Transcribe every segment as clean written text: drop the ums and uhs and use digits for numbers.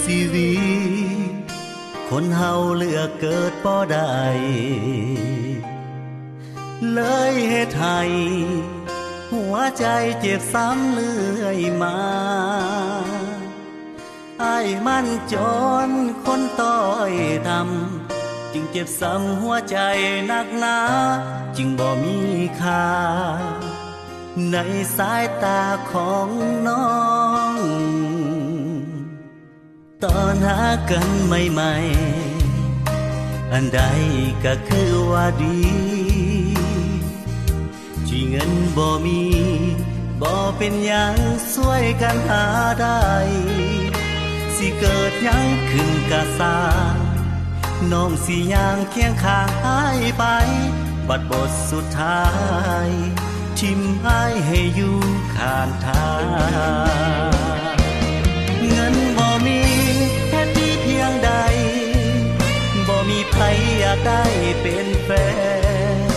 ชีวิตคนเฮาเลือกเกิดบ่ได้เลยเหตุให้หัวใจเจ็บซ้ำเรื่อยมาอ้ายมันจนคนต้อยทำจึงเจ็บซ้ำหัวใจนักหนาจึงบ่มีค่าในสายตาของน้องตอนหากันใหม่ๆอันใดก็คือว่าดีที่เงินบ่มีบ่เป็นหยังช่วยกันหาได้สิเกิดหยังขึ้นกะสาน้องสิย่างเคียงข้างอ้ายไปบัดบทสุดท้ายทิมอ้ายให้อยู่ข้างทางเงินบ่มีแค่ที่เพียงใดบ่มีใครอยากได้เป็นแฟน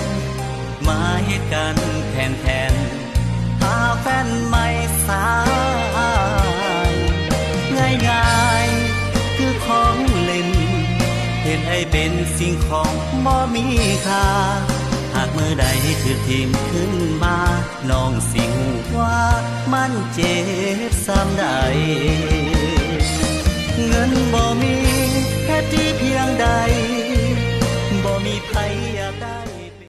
มาเหตุกันแทนหาแฟนใหม่สายง่ายๆคือของเล่นเห็นให้เป็นสิ่งของบ่มีค่าหากเมื่อใดถือทิมขึ้นมาน้องสิหูว่ามันเจ็บซ้ำใดเงินบ่มีแค่ที่เพียงใดบ่มีใครอยากได้